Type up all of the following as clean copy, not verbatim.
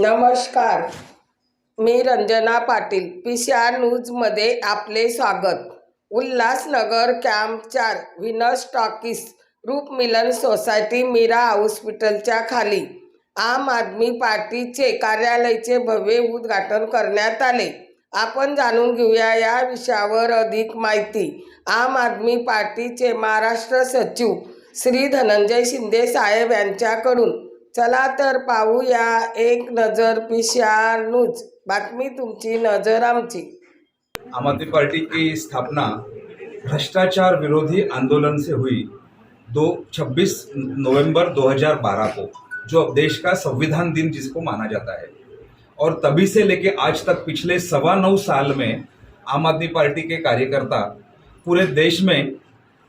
नमस्कार, मी रंजना पाटील. PCR न्यूजमध्ये आपले स्वागत. Ulhasnagar camp 4 Venus talkies Roopmilan society Meera हॉस्पिटलच्या खाली आम आदमी पार्टीचे कार्यालयाचे भव्य उद्घाटन करण्यात आले. आपण जाणून घेऊया या विषयावर अधिक माहिती. आम आदमी पार्टीचे महाराष्ट्र सचिव श्री धनंजय शिंदे साहेब यांच्याकडून. चला तर पाहूया एक नजर PCR न्यूज. बातमी तुमची, नजर आमची. आम आदमी पार्टी की स्थापना भ्रष्टाचार विरोधी आंदोलन से हुई 26 नवंबर 2012 को, जो अब देश का संविधान दिन जिसको माना जाता है, और तभी से लेके आज तक पिछले 9.25 साल में आम आदमी पार्टी के कार्यकर्ता पूरे देश में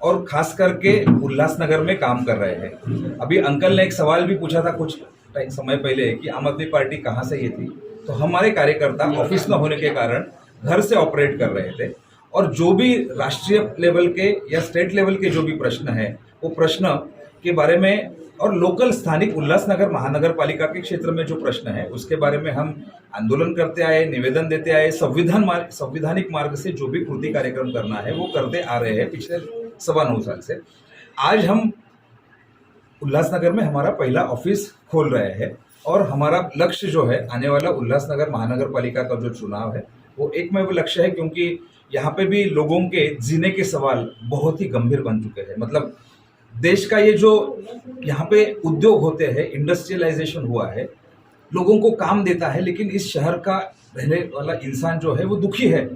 और खास करके उल्लासनगर में काम कर रहे हैं। अभी अंकल ने एक सवाल भी पूछा था कुछ समय पहले कि आम आदमी पार्टी कहाँ से ये थी, तो हमारे कार्यकर्ता ऑफिस में होने के कारण घर से ऑपरेट कर रहे थे, और जो भी राष्ट्रीय लेवल के या स्टेट लेवल के जो भी प्रश्न है वो प्रश्न के बारे में, और लोकल स्थानिक उल्लासनगर महानगर पालिका के क्षेत्र में जो प्रश्न है उसके बारे में हम आंदोलन करते आए, निवेदन देते आए। संविधानिक मार्ग से जो भी कृति कार्यक्रम करना है वो करते आ रहे हैं पिछले 9.25 साल से। आज हम उल्लासनगर में हमारा पहला ऑफिस खोल रहे हैं, और हमारा लक्ष्य जो है आने वाला उल्लासनगर महानगर पालिका का जो चुनाव है वो एकमेव लक्ष्य है, क्योंकि यहाँ पे भी लोगों के जीने के सवाल बहुत ही गंभीर बन चुके हैं। मतलब देश का ये जो यहाँ पे उद्योग होते हैं, इंडस्ट्रियलाइजेशन हुआ है, लोगों को काम देता है, लेकिन इस शहर का रहने वाला इंसान जो है वो दुखी है।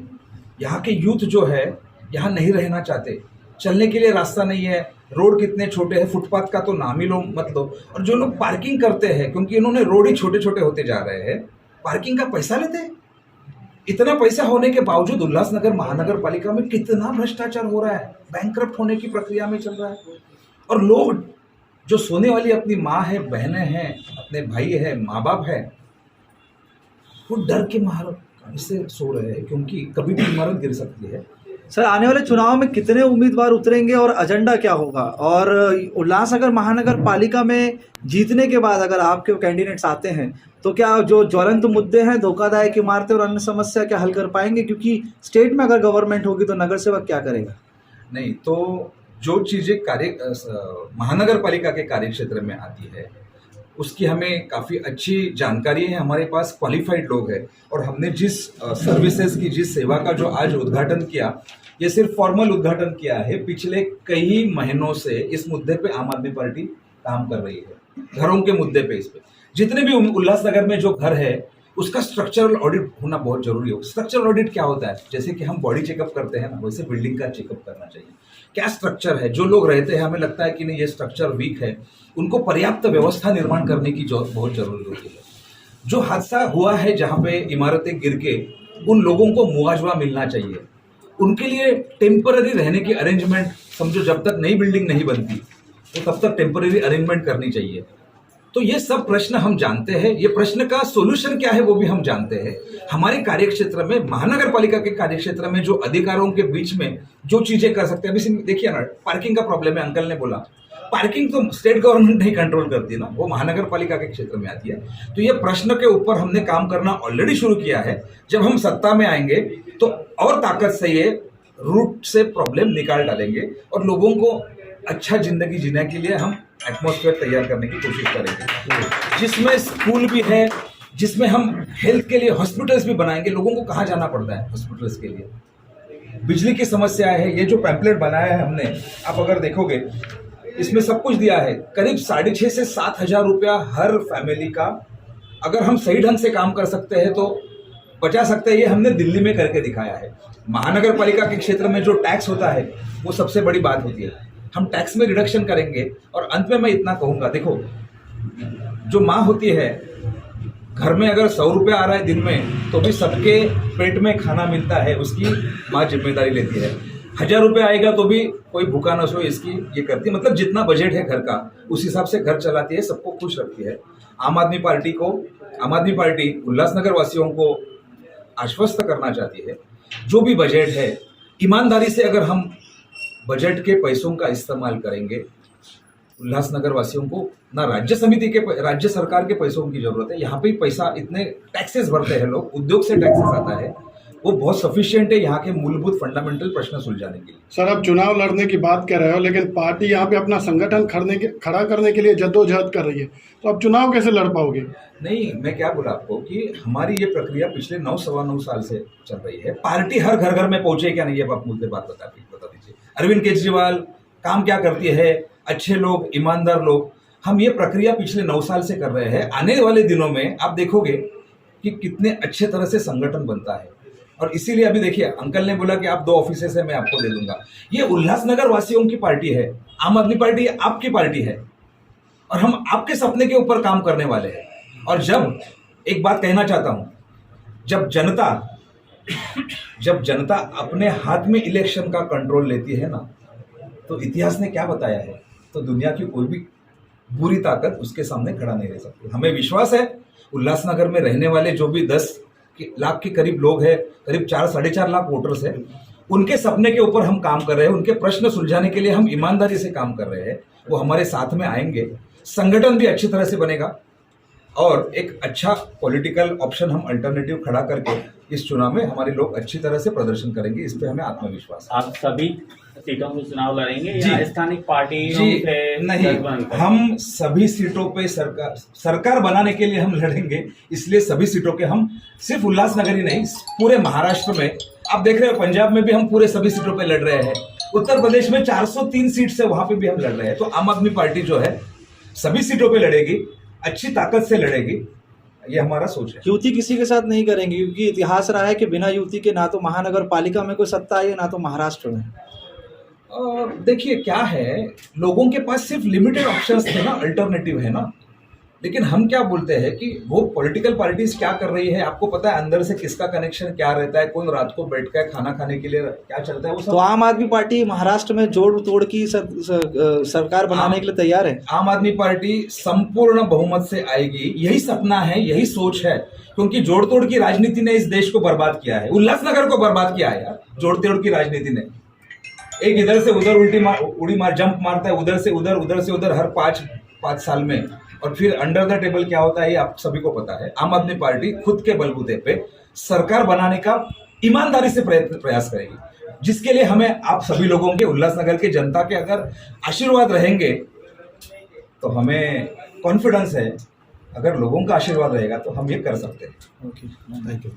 यहाँ के यूथ जो है यहाँ नहीं रहना चाहते, चलने के लिए रास्ता नहीं है, रोड कितने छोटे हैं, फुटपाथ का तो नाम ही लो मत लो। और जो लोग पार्किंग करते हैं, क्योंकि इन्होंने रोड ही छोटे छोटे होते जा रहे हैं, पार्किंग का पैसा लेते हैं। इतना पैसा होने के बावजूद उल्लासनगर महानगर पालिका में कितना भ्रष्टाचार हो रहा है, बैंकरप्ट होने की प्रक्रिया में चल रहा है। और लोग जो सोने वाली अपनी माँ है, बहनें हैं, अपने भाई है, माँ बाप है, वो डर के मारे से सो रहे हैं, क्योंकि कभी भी इमारत गिर सकती है। सर, आने वाले चुनाव में कितने उम्मीदवार उतरेंगे और एजेंडा क्या होगा? और उल्लासनगर महानगर पालिका में जीतने के बाद अगर आपके कैंडिडेट्स आते हैं तो क्या जो ज्वलंत मुद्दे हैं, धोखादायक इमारतें और अन्य समस्या क्या हल कर पाएंगे? क्योंकि स्टेट में अगर गवर्नमेंट होगी तो नगर सेवक क्या करेगा? नहीं, तो जो चीज़ें महानगर पालिका के कार्य क्षेत्र में आती है उसकी हमें काफ़ी अच्छी जानकारी है। हमारे पास क्वालिफाइड लोग हैं, और हमने जिस सर्विसेज की, जिस सेवा का जो आज उद्घाटन किया, ये सिर्फ फॉर्मल उद्घाटन किया है। पिछले कई महीनों से इस मुद्दे पे आम आदमी पार्टी काम कर रही है, घरों के मुद्दे पे। इस पे जितने भी उल्लासनगर में जो घर है उसका स्ट्रक्चरल ऑडिट होना बहुत जरूरी हो। स्ट्रक्चरल ऑडिट क्या होता है? जैसे कि हम बॉडी चेकअप करते हैं ना, वैसे बिल्डिंग का चेकअप करना चाहिए। क्या स्ट्रक्चर है, जो लोग रहते हैं हमें लगता है कि नहीं ये स्ट्रक्चर वीक है, उनको पर्याप्त व्यवस्था निर्माण करने की बहुत जरूरी होती है। जो हादसा हुआ है जहाँ पे इमारतें गिर के, उन लोगों को मुआवजा मिलना चाहिए। उनके लिए टेम्पररी रहने की अरेंजमेंट, समझो जब तक नई बिल्डिंग नहीं बनती तो तब तक टेम्पररी अरेंजमेंट करनी चाहिए। तो ये सब प्रश्न हम जानते हैं, ये प्रश्न का सोल्यूशन क्या है वो भी हम जानते हैं। हमारे कार्यक्षेत्र में, महानगर पालिका के कार्यक्षेत्र में जो अधिकारों के बीच में जो चीजें कर सकते हैं, अभी देखिए ना, पार्किंग का प्रॉब्लम है, अंकल ने बोला पार्किंग तो स्टेट गवर्नमेंट नहीं कंट्रोल करती ना, वो महानगर पालिका के क्षेत्र में आती है। तो ये प्रश्न के ऊपर हमने काम करना ऑलरेडी शुरू किया है। जब हम सत्ता में आएंगे तो और ताकत से ये रूट से प्रॉब्लम निकाल डालेंगे, और लोगों को अच्छा जिंदगी जीने के लिए हम एटमॉस्फेयर तैयार करने की कोशिश करेंगे, जिसमें स्कूल भी है, जिसमें हम हेल्थ के लिए हॉस्पिटल्स भी बनाएंगे। लोगों को कहाँ जाना पड़ता है हॉस्पिटल्स के लिए? बिजली की समस्या है। ये जो पैम्पलेट बनाया है हमने, आप अगर देखोगे इसमें सब कुछ दिया है। करीब 6,500 से 7,000 रुपया हर फैमिली का, अगर हम सही ढंग से काम कर सकते हैं तो बचा सकते हैं। ये हमने दिल्ली में करके दिखाया है। महानगर पालिका के क्षेत्र में जो टैक्स होता है वो सबसे बड़ी बात होती है। हम टैक्स में रिडक्शन करेंगे। और अंत में मैं इतना कहूँगा, देखो जो माँ होती है, घर में अगर 100 रुपया आ रहा है दिन में, तो भी सबके पेट में खाना मिलता है, उसकी माँ जिम्मेदारी लेती है। 1,000 रुपया आएगा तो भी कोई भूखा न सो, इसकी ये करती है। मतलब जितना बजट है घर का उस हिसाब से घर चलाती है, सबको खुश रखती है। आम आदमी पार्टी उल्लासनगर वासियों को आश्वस्त करना चाहती है, जो भी बजट है ईमानदारी से अगर हम बजट के पैसों का इस्तेमाल करेंगे, उल्लासनगर वासियों को ना राज्य सरकार के पैसों की जरूरत है। यहाँ पे पैसा इतने टैक्सेस भरते हैं लोग, उद्योग से टैक्सेस आता है, वो बहुत सफिशिएंट है यहाँ के मूलभूत फंडामेंटल प्रश्न सुलझाने के लिए। सर, अब चुनाव लड़ने की बात कर रहे हो, लेकिन पार्टी यहाँ पे अपना संगठन खड़ा करने के लिए जद्दोजहद कर रही है, तो अब चुनाव कैसे लड़ पाओगे? नहीं, मैं क्या बोला आपको कि हमारी ये प्रक्रिया पिछले 9-9.25 साल से चल रही है। पार्टी हर घर घर में पहुंचे क्या नहीं, ये आप मुझे बात बता दीजिए। अरविंद केजरीवाल काम क्या करती है, अच्छे लोग, ईमानदार लोग, हम ये प्रक्रिया पिछले 9 साल से कर रहे हैं। आने वाले दिनों में आप देखोगे कि कितने अच्छे तरह से संगठन बनता है। और इसीलिए अभी देखिए, अंकल ने बोला कि आप 2 ऑफिसेस है, मैं आपको दे दूंगा। ये उल्लासनगर वासियों की पार्टी है, आम आदमी पार्टी आपकी पार्टी है, और हम आपके सपने के ऊपर काम करने वाले हैं। और जब एक बात कहना चाहता हूं, जब जनता अपने हाथ में इलेक्शन का कंट्रोल लेती है ना, तो इतिहास ने क्या बताया है, तो दुनिया की कोई भी बुरी ताकत उसके सामने खड़ा नहीं रह सकती। हमें विश्वास है उल्लासनगर में रहने वाले जो भी 10 लाख के करीब लोग हैं, करीब 4-4.5 लाख वोटर्स हैं, उनके सपने के ऊपर हम काम कर रहे हैं, उनके प्रश्न सुलझाने के लिए हम ईमानदारी से काम कर रहे हैं। वो हमारे साथ में आएंगे, संगठन भी अच्छी तरह से बनेगा, और एक अच्छा पॉलिटिकल ऑप्शन हम अल्टरनेटिव खड़ा करके इस चुनाव में हमारे लोग अच्छी तरह से प्रदर्शन करेंगे। इस पे हमें आत्मविश्वास है। आप सभी सीटों पे चुनाव लड़ेंगे जी। या स्थानीय पार्टी नहीं, हम सभी सीटों पे सरकार बनाने के लिए हम लड़ेंगे। इसलिए सभी सीटों के हम सिर्फ उल्लासनगर ही नहीं, पूरे महाराष्ट्र में आप देख रहे हो, पंजाब में भी हम पूरे सभी सीटों पे लड़ रहे हैं, उत्तर प्रदेश में 403 सीट से वहां पे भी हम लड़ रहे हैं। तो आम आदमी पार्टी जो है सभी सीटों पे लड़ेगी, अच्छी ताकत से लड़ेगी, ये हमारा सोच है। युति किसी के साथ नहीं करेंगे, क्योंकि इतिहास रहा है कि बिना युति के ना तो महानगर पालिका में कोई सत्ता आई है, ना तो महाराष्ट्र में। देखिए क्या है, लोगों के पास सिर्फ लिमिटेड ऑप्शंस थे ना, अल्टरनेटिव है ना। लेकिन हम क्या बोलते हैं कि वो पॉलिटिकल पार्टीज क्या कर रही है, आपको पता है अंदर से किसका कनेक्शन क्या रहता है, कौन रात को बैठ कर खाना खाने के लिए क्या चलता है, वो सब। तो आम आदमी पार्टी महाराष्ट्र में जोड़ तोड़ की सरकार बनाने के लिए तैयार है। आम आदमी पार्टी संपूर्ण बहुमत से आएगी, यही सपना है, यही सोच है, क्योंकि जोड़ तोड़ की राजनीति ने इस देश को बर्बाद किया है, उल्लासनगर को बर्बाद किया है यार। जोड़ तोड़ की राजनीति ने एक इधर से उधर उड़ी मार जंप मारता है, उधर से उधर हर 5 साल में, और फिर अंडर द टेबल क्या होता है ये आप सभी को पता है। आम आदमी पार्टी खुद के बलबूते पे सरकार बनाने का ईमानदारी से प्रयास करेगी, जिसके लिए हमें आप सभी लोगों के, उल्लासनगर के जनता के अगर आशीर्वाद रहेंगे तो हमें कॉन्फिडेंस है, अगर लोगों का आशीर्वाद रहेगा तो हम ये कर सकते हैं। Okay, thank you.